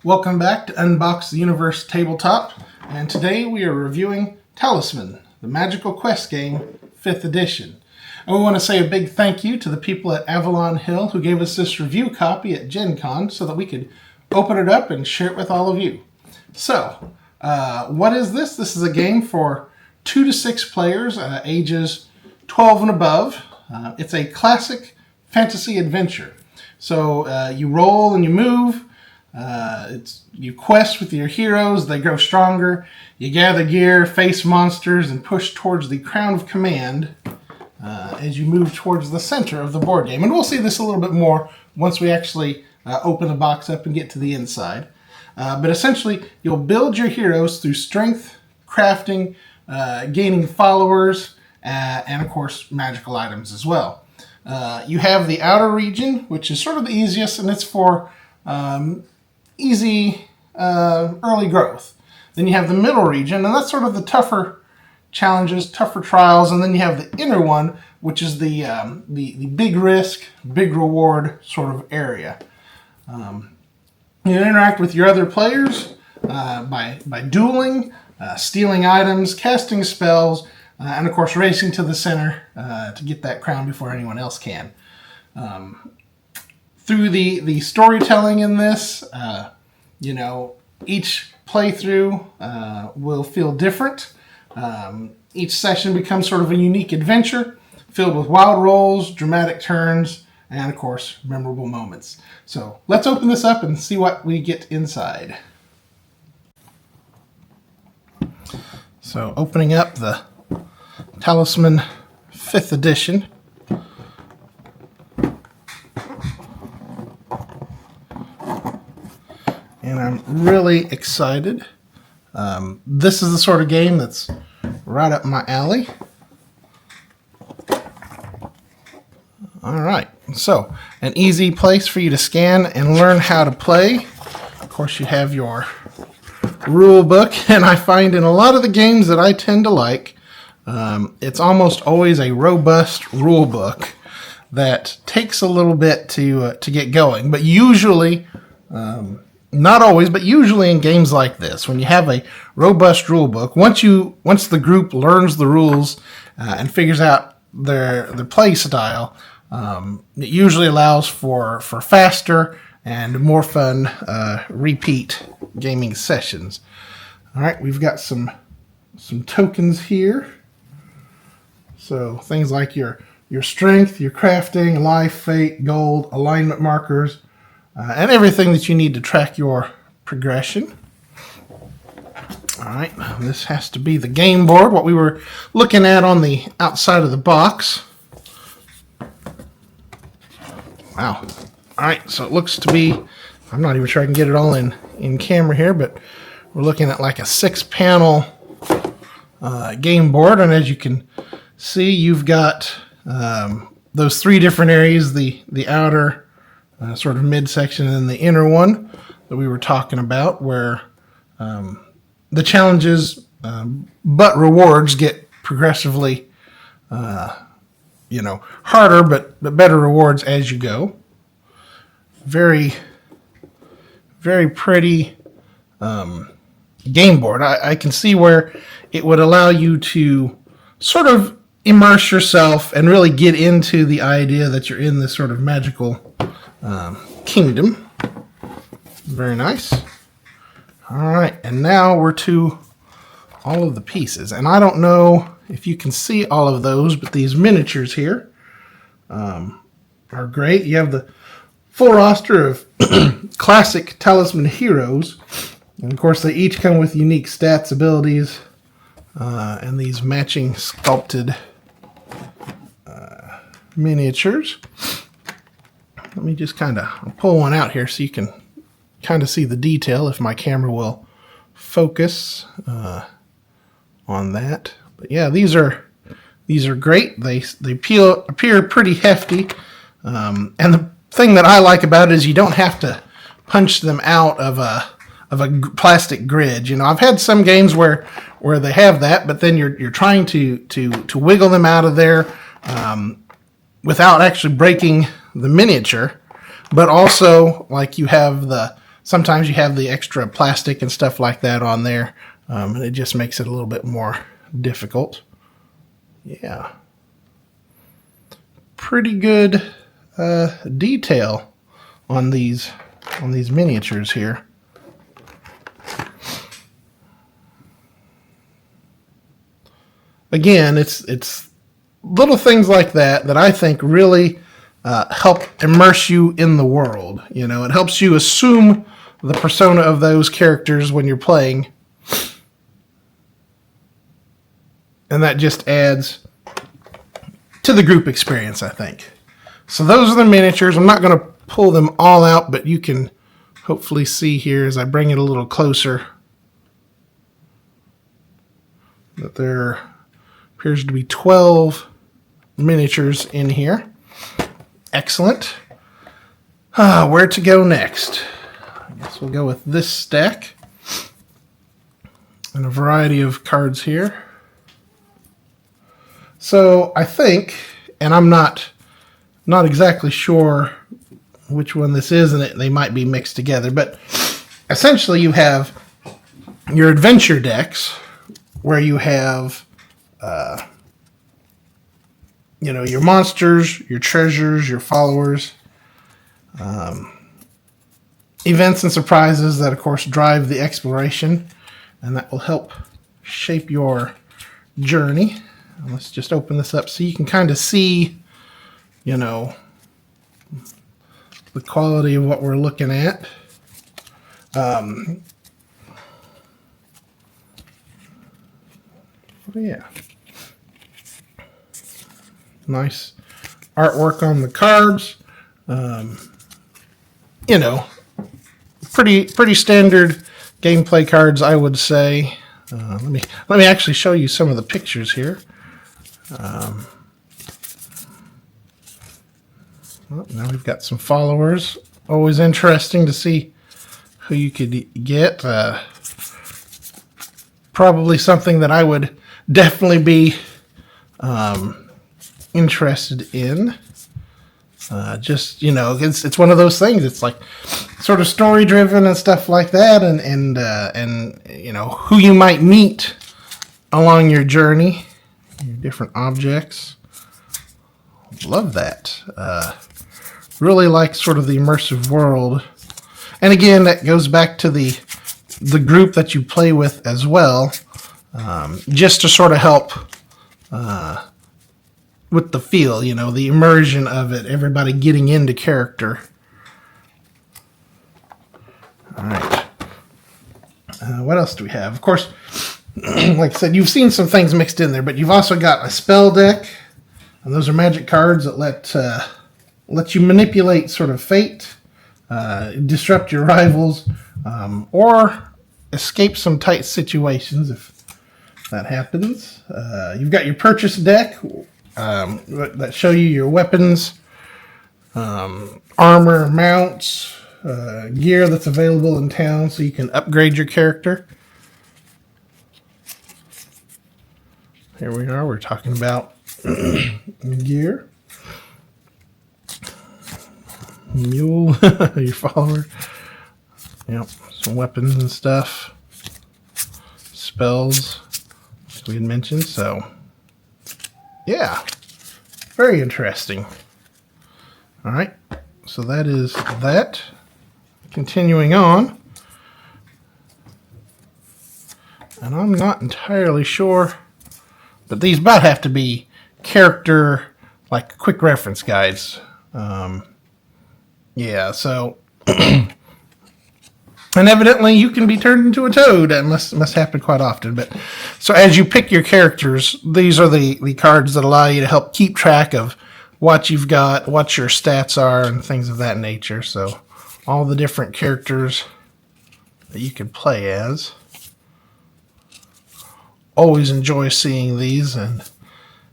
Welcome back to Unbox the Universe Tabletop, and today we are reviewing Talisman, the Magical Quest game, 5th edition. And we want to say a big thank you to the people at Avalon Hill who gave us this review copy at Gen Con so that we could open it up and share it with all of you. So, what is this? This is a game for 2 to 6 players, ages 12 and above. It's a classic fantasy adventure. So you roll and you move. You quest with your heroes, they grow stronger, you gather gear, face monsters, and push towards the crown of command as you move towards the center of the board game. And we'll see this a little bit more once we actually open the box up and get to the inside. But essentially, you'll build your heroes through strength, crafting, gaining followers, and of course, magical items as well. You have the outer region, which is sort of the easiest, and it's for easy early growth. Then you have the middle region, and that's sort of the tougher challenges, tougher trials, and then you have the inner one, which is the big risk, big reward sort of area. You interact with your other players by dueling, stealing items, casting spells, and of course racing to the center to get that crown before anyone else can. Through the storytelling in this, each playthrough will feel different. Each session becomes sort of a unique adventure filled with wild rolls, dramatic turns, and of course, memorable moments. So let's open this up and see what we get inside. So opening up the Talisman 5th edition. And I'm really excited. This is the sort of game that's right up my alley. All right, so an easy place for you to scan and learn how to play. Of course, you have your rule book, and I find in a lot of the games that I tend to like, it's almost always a robust rule book that takes a little bit to get going, but usually. Not always, but usually in games like this, when you have a robust rule book, once the group learns the rules and figures out their play style, it usually allows for faster and more fun repeat gaming sessions. All right, we've got some tokens here. So things like your strength, your crafting, life, fate, gold, alignment markers, and everything that you need to track your progression. All right, this has to be the game board, what we were looking at on the outside of the box. Wow. All right, so it looks to be, I'm not even sure I can get it all in camera here, but we're looking at like a 6-panel game board, and as you can see, you've got those 3 different areas, the outer, sort of midsection, and then the inner one that we were talking about, where the challenges but rewards get progressively harder but better rewards as you go. Very, very pretty game board. I can see where it would allow you to sort of immerse yourself and really get into the idea that you're in this sort of magical kingdom. Very nice. All right, and now we're to all of the pieces. And I don't know if you can see all of those, but these miniatures here are great. You have the full roster of classic Talisman heroes. And of course, they each come with unique stats, abilities, and these matching sculpted miniatures. Let me just kind of pull one out here so you can kind of see the detail if my camera will focus on that. But yeah, these are great. They appear pretty hefty, and the thing that I like about it is you don't have to punch them out of a plastic grid. I've had some games where they have that, but then you're trying to wiggle them out of there without actually breaking the miniature, but also like you have the sometimes you have the extra plastic and stuff like that on there, and it just makes it a little bit more difficult. Yeah. Pretty good detail on these miniatures here. Again, it's little things like that I think really help immerse you in the world. You know, it helps you assume the persona of those characters when you're playing, and that just adds to the group experience, I think. So those are the miniatures. I'm not going to pull them all out, but you can hopefully see here as I bring it a little closer that there appears to be 12 miniatures in here. Excellent. Where to go next? I guess we'll go with this stack and a variety of cards here. So I think, and I'm not exactly sure which one this is, and they might be mixed together, but essentially you have your adventure decks where you have your monsters, your treasures, your followers, events and surprises that of course drive the exploration, and that will help shape your journey. And let's just open this up so you can kind of see, the quality of what we're looking at. Yeah. Nice artwork on the cards. Pretty standard gameplay cards, I would say. Let me actually show you some of the pictures here. Well, now we've got some followers. Always interesting to see who you could get. Probably something that I would definitely be interested in. It's one of those things. It's like sort of story driven and stuff like that, and who you might meet along your journey, your different objects. Love that. Really like sort of the immersive world, and again that goes back to the group that you play with as well, just to sort of help with the feel, the immersion of it, everybody getting into character. All right. What else do we have? Of course, like I said, you've seen some things mixed in there, but you've also got a spell deck, and those are magic cards that let you manipulate sort of fate, disrupt your rivals, or escape some tight situations if that happens. You've got your purchase deck that show you your weapons, armor, mounts, gear that's available in town so you can upgrade your character. Here we are, we're talking about gear. Mule, your follower. Yep, some weapons and stuff. Spells, like we had mentioned, so yeah, very interesting. All right, so that is that. Continuing on, and I'm not entirely sure, but these about have to be character, like quick reference guides. Yeah, so and evidently you can be turned into a toad. That must happen quite often. But so as you pick your characters, these are the cards that allow you to help keep track of what you've got, what your stats are, and things of that nature. So all the different characters that you can play as. Always enjoy seeing these, and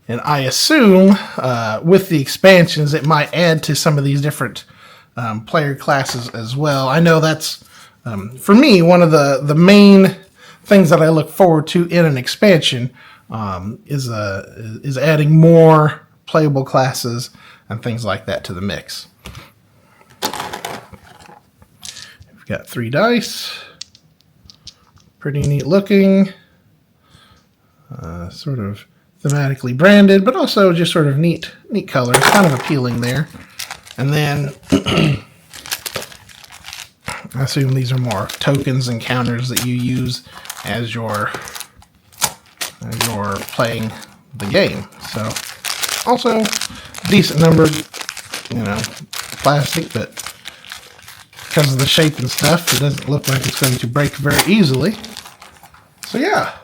I assume with the expansions it might add to some of these different player classes as well. I know that's for me one of the main things that I look forward to in an expansion is adding more playable classes and things like that to the mix. We've We've got 3 dice. Pretty neat looking. Sort of thematically branded, but also just sort of neat colors. Kind of appealing there. And then I assume these are more tokens and counters that you use as you're playing the game. So also decent numbered, plastic, but because of the shape and stuff, it doesn't look like it's going to break very easily. So yeah,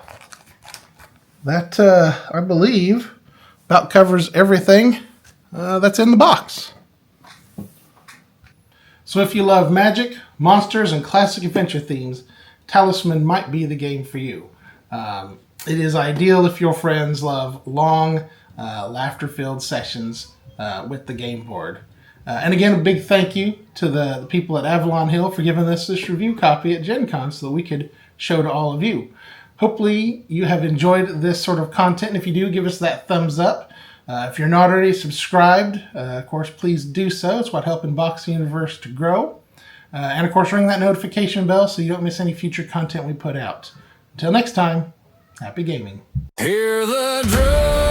that I believe about covers everything that's in the box. So if you love magic, monsters, and classic adventure themes, Talisman might be the game for you. It is ideal if your friends love long, laughter-filled sessions with the game board. And again, a big thank you to the people at Avalon Hill for giving us this review copy at Gen Con so that we could show to all of you. Hopefully you have enjoyed this sort of content, and if you do, give us that thumbs up. If you're not already subscribed, of course, please do so. It's what helps Unbox the Universe to grow. And of course, ring that notification bell so you don't miss any future content we put out. Until next time, happy gaming. Hear the drum.